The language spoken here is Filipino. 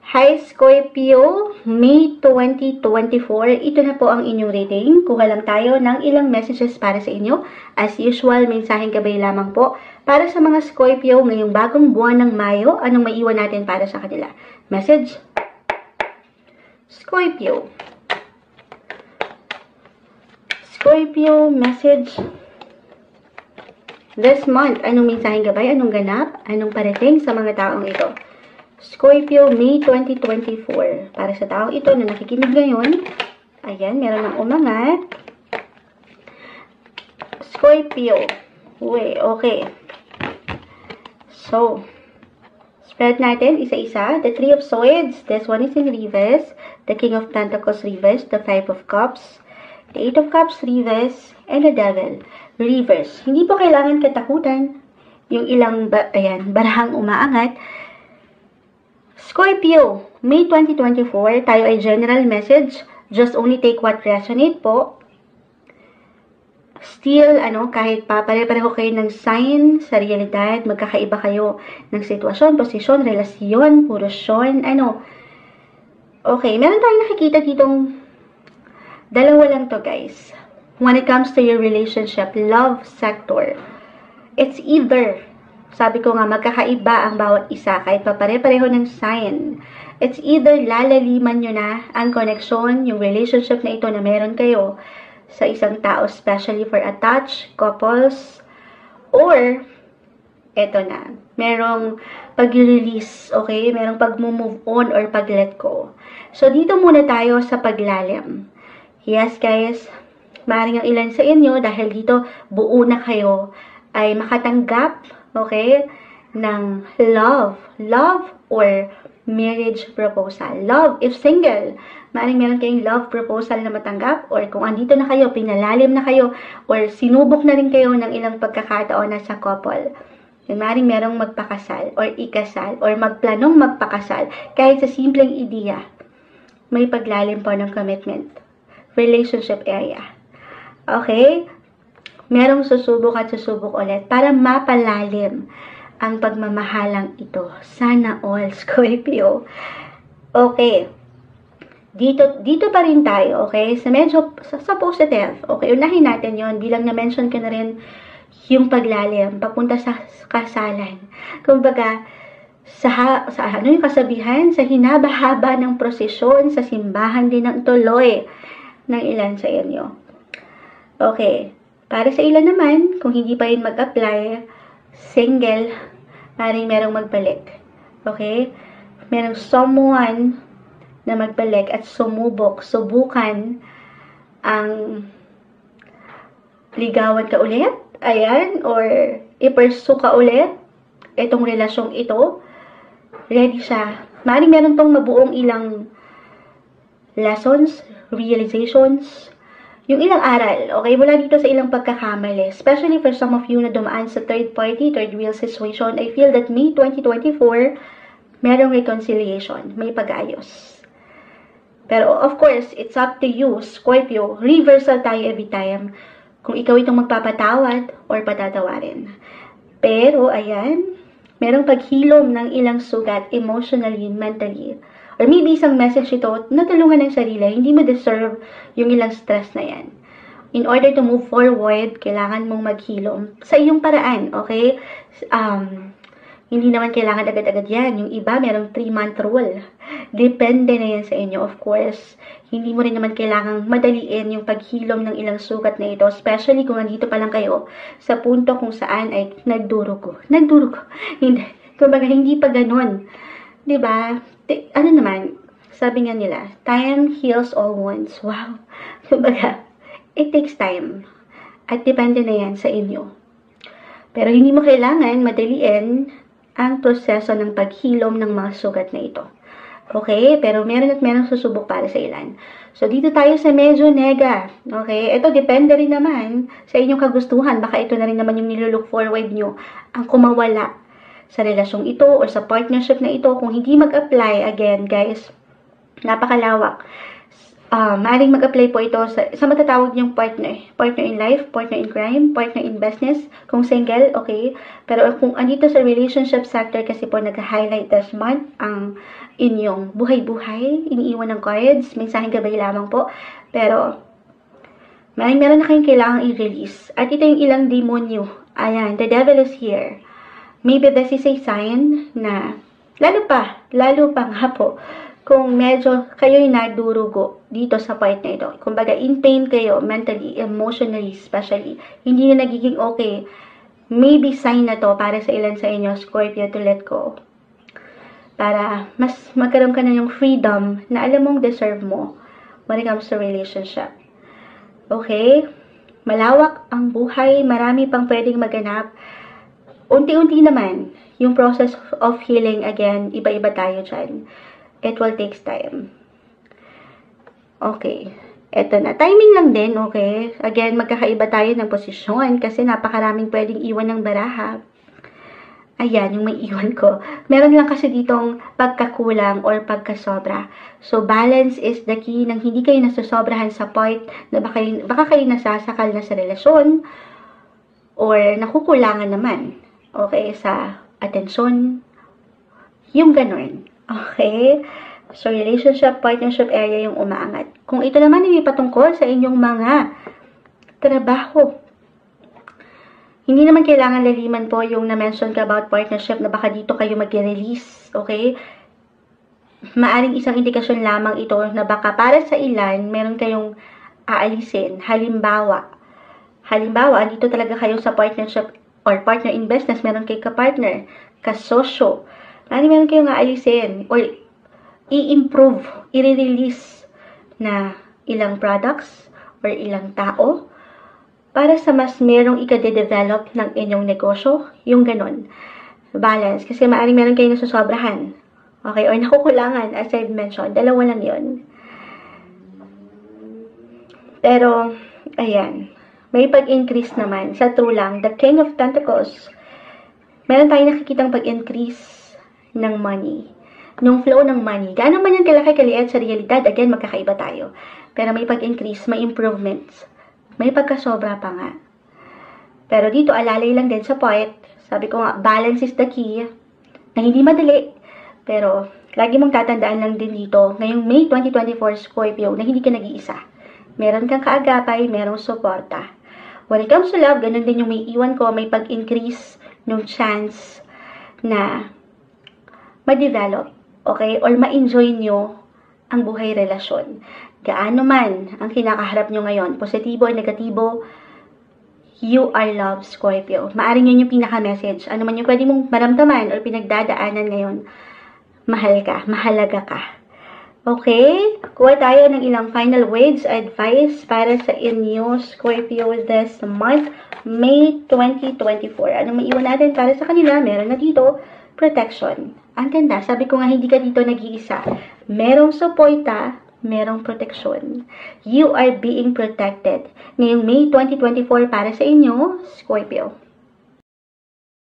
Hi Scorpio, May 2024. Ito na po ang inyong reading. Kuha lang tayo ng ilang messages para sa inyo. As usual, mensaheng gabay lamang po. Para sa mga Scorpio, ngayong bagong buwan ng Mayo, anong maiwan natin para sa kanila? Message. Scorpio. Scorpio, message. This month, anong mensaheng gabay? Anong ganap? Anong parating sa mga taong ito? Scorpio, May 2024. Para sa taong ito na nakikinig ngayon, ayan, meron ng umangat. Scorpio. Uy, okay. So, spread natin isa-isa. The Three of Swords. This one is in reverse. The King of Pentacles reverse. The Five of Cups. The Eight of Cups reverse. And the Devil reverse. Hindi po kailangan katakutan yung ilang, barahang umaangat. Scorpio, May 2024, tayo ay general message. Just only take what resonate po. Still, kahit pa pare-pareho kayo ng sign sa realidad, magkakaiba kayo ng sitwasyon, posisyon, relasyon, porosyon, Okay, meron tayong nakikita ditong dalawa lang to, guys. When it comes to your relationship, love sector, it's either, sabi ko nga, magkakaiba ang bawat isa kahit pa pare-pareho ng sign. It's either lalaliman nyo na ang connection, yung relationship na ito na meron kayo sa isang tao, especially for attached couples, or eto na, merong pag-release, okay? Merong pag-move on or pag-let go. So, dito muna tayo sa paglalim. Yes, guys, maaaring ang ilan sa inyo, dahil dito buo na kayo, ay makatanggap, okay, ng love or marriage proposal. Love, if single, maaaring meron kayong love proposal na matanggap, or kung andito na kayo, pinalalim na kayo, or sinubok na rin kayo ng ilang pagkakataon na sa couple. Maaaring merong magpakasal, or ikasal, or magplanong magpakasal, kahit sa simpleng ideya, may paglalim po ng commitment. Relationship area. Okay? Merong susubok at susubok ulit para mapalalim ang pagmamahalang ito. Sana all, Scorpio. Okay. Dito pa rin tayo, okay? Sa positive. Okay, unahin natin yon bilang na-mention ko na rin yung paglalim, papunta sa kasalan. Kumbaga, yung kasabihan, sa hinaba-haba ng prosesyon, sa simbahan din ng tuloy ng ilan sa inyo. Okay. Para sa ilan naman, kung hindi pa yun mag-apply, single, maaaring merong magbalik. Okay? Merong someone na magbalik at subukan ang ligawan ka ulit, ayan, or i-pursue ka ulit, itong relasyong ito, ready siya. Maaaring meron tong mabuong ilang lessons, realizations, yung ilang aral, okay, mula dito sa ilang pagkakamali, especially for some of you na dumaan sa third party, third wheel situation, I feel that May 2024, merong reconciliation, may pag-ayos. Pero of course, it's up to you, Scorpio, reversal tayo every time, kung ikaw itong magpapatawad or patatawarin. Pero, ayan, merong paghilom ng ilang sugat, emotionally, mentally, or maybe isang message ito, natulungan ng sarili, hindi mo deserve yung ilang stress na yan. In order to move forward, kailangan mong maghilom sa iyong paraan, okay? Hindi naman kailangan agad-agad yan. Yung iba, merong 3-month rule. Depende na yan sa inyo, of course. Hindi mo rin naman kailangang madaliin yung paghilom ng ilang sugat na ito, especially kung nandito pa lang kayo sa punto kung saan ay nagdurugo. Hindi. Kumbaga, hindi pa ganun. Diba? Naman, sabi nga nila, time heals all wounds. Wow. Kumbaga, it takes time. At depende na yan sa inyo. Pero hindi mo kailangan madaliin ang proseso ng paghilom ng mga sugat na ito. Okay? Pero meron at merong susubok para sa ilan. So, dito tayo sa medyo nega. Okay? Ito, depende rin naman sa inyong kagustuhan. Baka ito na rin naman yung nilulook forward nyo, ang kumawala sa relasyong ito or sa partnership na ito. Kung hindi mag-apply, again, guys, napakalawak. Maaaring mag-apply po ito sa matatawag niyong partner. Partner in life, partner in crime, partner in business. Kung single, okay. Pero kung andito sa relationship sector kasi po nag-highlight this month ang inyong buhay-buhay, iniiwan ng cards, mensaheng gabay lamang po. Pero, meron na kayong kailangang i-release. At ito yung ilang demonyo. Ayan, the devil is here. Maybe this is a sign na, lalo pa nga po, kung medyo kayo'y nadurugo dito sa part na ito. Kumbaga, in pain kayo, mentally, emotionally, especially, hindi na nagiging okay, maybe sign na to para sa ilan sa inyo, Scorpio, to let go. Para mas magkaroon ka na yung freedom na alam mong deserve mo when it comes to relationship. Okay? Malawak ang buhay, marami pang pwedeng maganap. Unti-unti naman, yung process of healing, again, iba-iba tayo dyan. It will take time. Okay. Eto na. Timing lang din, okay? Again, magkakaiba tayo ng posisyon kasi napakaraming pwedeng iwan ng baraha. Ayan, yung may iwan ko. Meron lang kasi ditong pagkakulang or pagkasobra. So, balance is the key nang hindi kayo nasosobrahan sa point na baka kayo nasasakal na sa relasyon or nakukulangan naman, okay, sa atensyon. Yung ganun. Okay? So, relationship, partnership area yung umaangat. Kung ito naman ay patungkol sa inyong mga trabaho, hindi naman kailangan laliman po yung na-mention ka about partnership na baka dito kayo mag-release. Okay? Maaring isang indikasyon lamang ito na baka para sa ilan, meron kayong aalisin. Halimbawa, dito talaga kayo sa partnership or partner in business, meron kayo ka-partner, ka-sosyo, meron kayong aalisin or i-improve, i-release na ilang products or ilang tao para sa mas merong ika-develop ng inyong negosyo, yung ganon. Balance, kasi maaaring meron kayong nasusobrahan, okay, or nakukulangan, as I've mentioned, dalawa lang yun. Pero, ayan, may pag-increase naman, sa true lang, the King of Pentacles, meron tayong nakikitang pag-increase ng money, nung flow ng money. Gaano man yan kalaki kaliit sa realidad, again, magkakaiba tayo. Pero may pag-increase, may improvements, may pagkasobra pa nga. Pero dito, alalay lang din sa point. Sabi ko nga, balance is the key, na hindi madali. Pero, lagi mong tatandaan lang din dito, ngayong May 2024 Scorpio, na hindi ka nag-iisa. Meron kang kaagapay, merong suporta. When it comes to love, ganun din yung may iwan ko, may pag-increase ng chance na ma-develop, okay? Or ma-enjoy nyo ang buhay relasyon. Gaano man ang kinakaharap nyo ngayon, positibo o negatibo, you are loved, Scorpio. Maaring yun yung pinaka-message. Ano man yung pwede mong maramdaman or pinagdadaanan ngayon, mahal ka, mahalaga ka. Okay? Kuha tayo ng ilang final words, advice para sa inyo, Scorpio, this month, May 2024. Ano maiwan natin para sa kanila? Meron na dito, protection. Ang ganda, sabi ko nga hindi ka dito nag-iisa. Merong suporta, merong protection. You are being protected. Ngayong May 2024 para sa inyo, Scorpio.